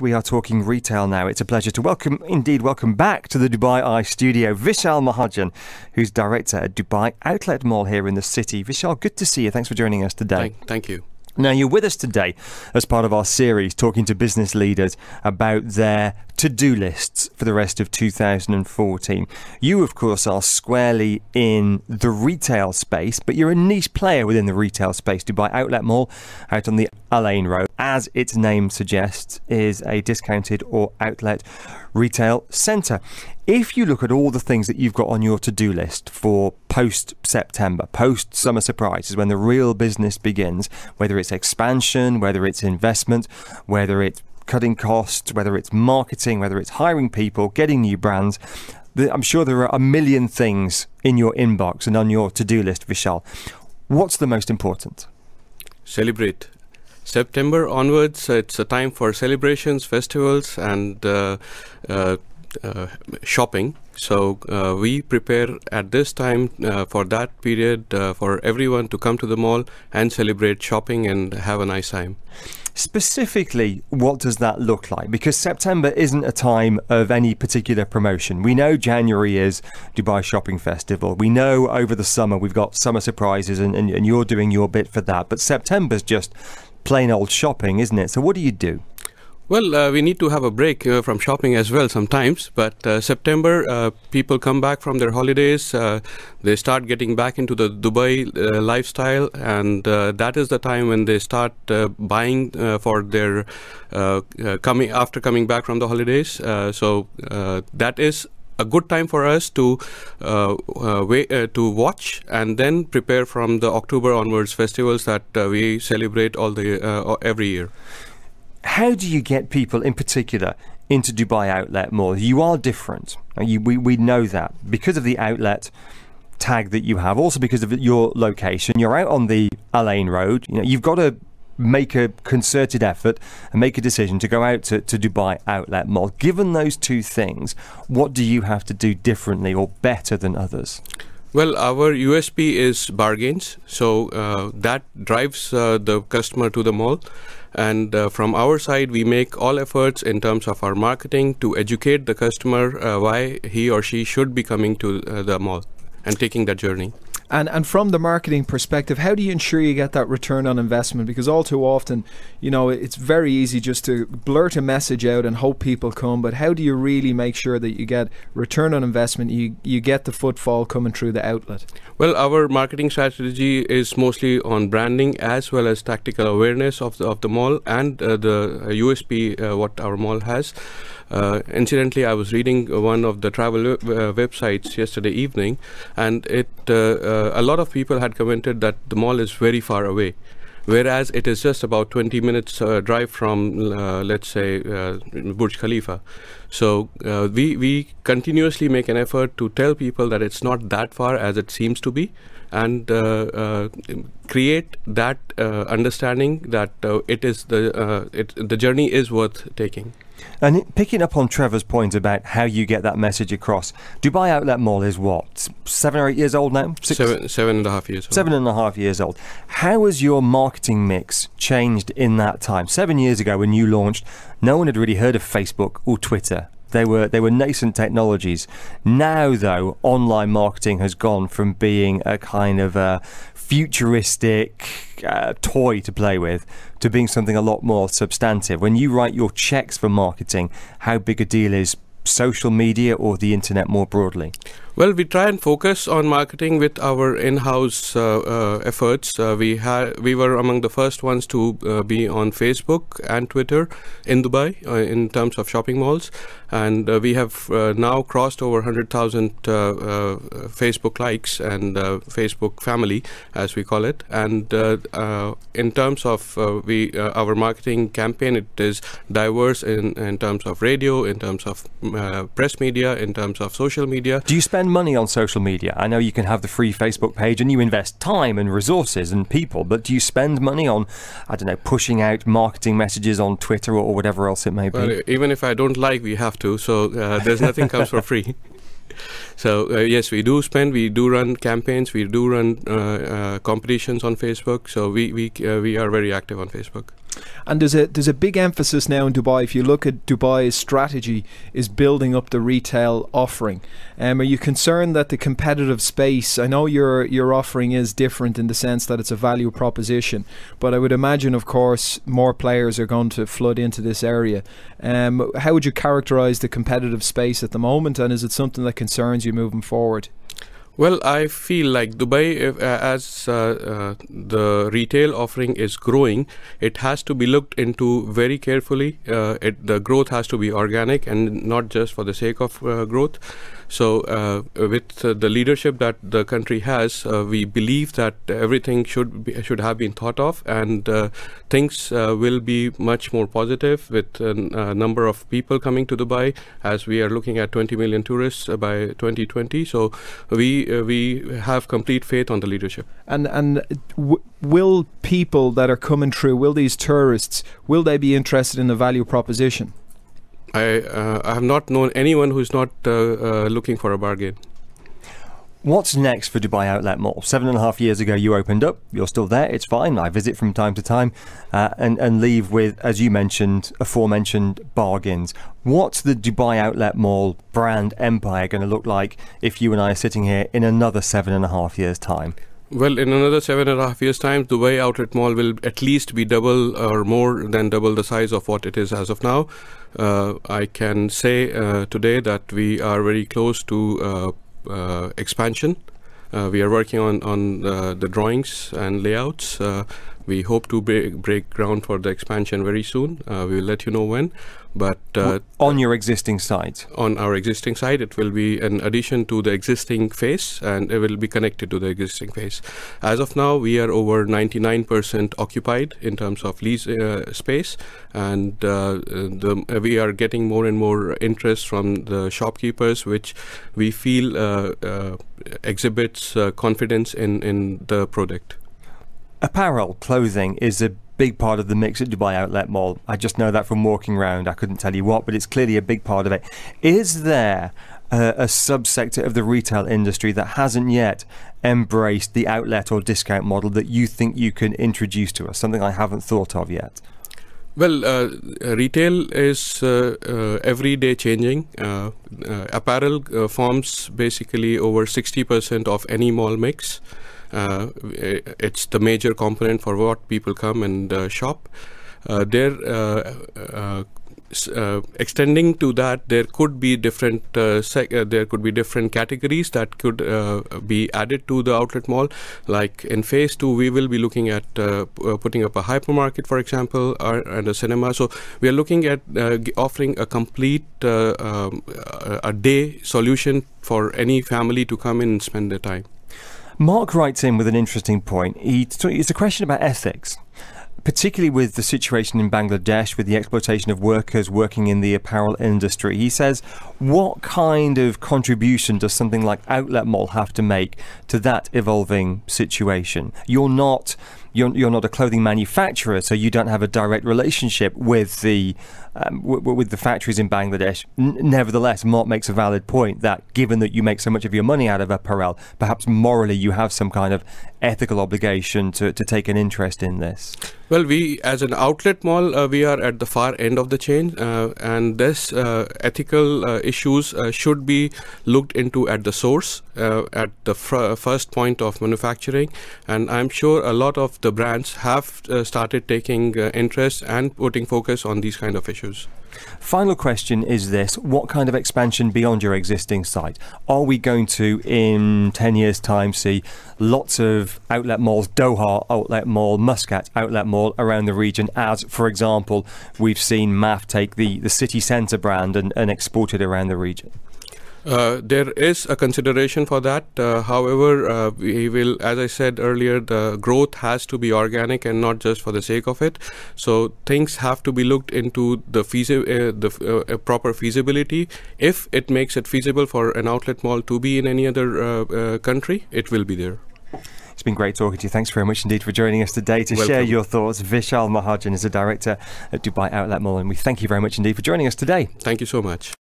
we are talking retail now. It's a pleasure to welcome back to the Dubai Eye studio, Vishal Mahajan, who's director at Dubai Outlet Mall here in the city. Vishal, good to see you. Thanks for joining us today. Thank you. Now, you're with us today as part of our series talking to business leaders about their to-do lists for the rest of 2014. You, of course, are squarely in the retail space, but you're a niche player within the retail space. Dubai Outlet Mall, out on the ARN Road, as its name suggests, is a discounted or outlet retail centre. If you look at all the things that you've got on your to-do list for post-September, post-summer surprises, when the real business begins, whether it's expansion, whether it's investment, whether it's cutting costs, whether it's marketing, whether it's hiring people, getting new brands, I'm sure there are a million things in your inbox and on your to-do list, Vishal. What's the most important? Celebrate. September onwards, it's a time for celebrations, festivals, and shopping. So we prepare at this time for that period for everyone to come to the mall and celebrate shopping and have a nice time. Specifically, what does that look like? Because September isn't a time of any particular promotion. We know January is Dubai Shopping Festival. We know over the summer we've got summer surprises and you're doing your bit for that. But September's just plain old shopping, isn't it? So what do you do? Well, we need to have a break from shopping as well sometimes, but September, people come back from their holidays, they start getting back into the Dubai lifestyle, and that is the time when they start buying for their coming back from the holidays. So that is a good time for us to watch and then prepare from the October onwards festivals that we celebrate every year. How do you get people in particular into Dubai Outlet Mall? You are different. We know that because of the outlet tag that you have, also because of your location. You're out on the Al Ain Road. You've got to make a concerted effort and make a decision to go out to Dubai Outlet Mall. Given those two things, what do you have to do differently or better than others? Well, our USP is bargains, so that drives the customer to the mall. And from our side, we make all efforts in terms of our marketing to educate the customer why he or she should be coming to the mall and taking that journey. And from the marketing perspective, how do you ensure you get that return on investment? Because all too often, it's very easy just to blurt a message out and hope people come. But how do you really make sure that you get return on investment, you get the footfall coming through the outlet? Well, our marketing strategy is mostly on branding as well as tactical awareness of the mall and the USP what our mall has. Incidentally, I was reading one of the travel websites yesterday evening, and a lot of people had commented that the mall is very far away, whereas it is just about 20 minutes drive from, let's say, Burj Khalifa. So we continuously make an effort to tell people that it's not that far as it seems to be, and create that understanding that the journey is worth taking. And picking up on Trevor's point about how you get that message across, Dubai Outlet Mall is what, 7 or 8 years old now? 7.5 years old. 7.5 years old. How has your marketing mix changed in that time? 7 years ago when you launched, no one had really heard of Facebook or Twitter. They were nascent technologies. Now, though, online marketing has gone from being a kind of a futuristic toy to play with to being something a lot more substantive. When you write your checks for marketing, how big a deal is social media or the internet more broadly? Well, we try and focus on marketing with our in-house efforts. We were among the first ones to be on Facebook and Twitter in Dubai in terms of shopping malls, and we have now crossed over 100,000 Facebook likes and Facebook family, as we call it. And in terms of our marketing campaign, it is diverse in terms of radio, in terms of press media, in terms of social media. Do you spend money on social media? I know you can have the free Facebook page and you invest time and resources and people, but do you spend money on, I don't know, pushing out marketing messages on Twitter or whatever else it may be? Well, even if I don't like, we have to, so there's nothing comes for free. So yes, we do spend, we do run campaigns, we do run competitions on Facebook, so we are very active on Facebook. And there's a big emphasis now in Dubai. If you look at Dubai's strategy, is building up the retail offering. Are you concerned that the competitive space? I know your offering is different in the sense that it's a value proposition, but I would imagine, of course, more players are going to flood into this area. How would you characterise the competitive space at the moment, and is it something that concerns you moving forward? Well, I feel like Dubai, as the retail offering is growing, it has to be looked into very carefully. The growth has to be organic and not just for the sake of growth. So with the leadership that the country has, we believe that everything should have been thought of, and things will be much more positive with a number of people coming to Dubai, as we are looking at 20 million tourists by 2020. So we have complete faith on the leadership. And will people that are coming through, will these tourists, will they be interested in the value proposition? I have not known anyone who's not looking for a bargain. What's next for Dubai Outlet Mall? 7.5 years ago you opened up. You're still there. It's fine. I visit from time to time and leave with, as you mentioned, aforementioned bargains. What's the Dubai Outlet Mall brand empire going to look like if you and I are sitting here in another 7.5 years' time? Well, in another 7.5 years' time, Dubai Outlet Mall will at least be double or more than double the size of what it is as of now. I can say today that we are very close to expansion. We are working on the drawings and layouts. We hope to break ground for the expansion very soon. We will let you know when. But on your existing site? On our existing site, it will be an addition to the existing face, and it will be connected to the existing face. As of now, we are over 99% occupied in terms of lease space, and we are getting more and more interest from the shopkeepers, which we feel exhibits confidence in the product. Apparel, clothing is a big part of the mix at Dubai Outlet Mall. I just know that from walking around. I couldn't tell you what, but it's clearly a big part of it. Is there a subsector of the retail industry that hasn't yet embraced the outlet or discount model that you think you can introduce to us? Something I haven't thought of yet. Well, retail is every day changing. Apparel forms basically over 60% of any mall mix. It's the major component for what people come and shop. Extending to that, there could be different categories that could be added to the outlet mall. Like in phase 2, we will be looking at putting up a hypermarket, for example, and a cinema. So we are looking at offering a complete a day solution for any family to come in and spend their time. Mark writes in with an interesting point. It's a question about ethics, particularly with the situation in Bangladesh with the exploitation of workers working in the apparel industry. He says, what kind of contribution does something like Outlet Mall have to make to that evolving situation? You're not a clothing manufacturer, so you don't have a direct relationship with the factories in Bangladesh. Nevertheless, Mark makes a valid point that given that you make so much of your money out of apparel, perhaps morally you have some kind of ethical obligation to take an interest in this. Well, we as an outlet mall, we are at the far end of the chain, and this ethical issues should be looked into at the source, at the first point of manufacturing, and I'm sure a lot of the brands have started taking interest and putting focus on these kind of issues. Final question is this: what kind of expansion beyond your existing site? Are we going to, in 10 years' time, see lots of outlet malls, Doha Outlet Mall, Muscat Outlet Mall around the region, as, for example, we've seen MAF take the city centre brand and export it around the region? There is a consideration for that. However, we will, as I said earlier, the growth has to be organic and not just for the sake of it. So things have to be looked into the proper feasibility. If it makes it feasible for an outlet mall to be in any other country, it will be there. It's been great talking to you. Thanks very much indeed for joining us today to share your thoughts. Vishal Mahajan is a director at Dubai Outlet Mall, and we thank you very much indeed for joining us today. Thank you so much.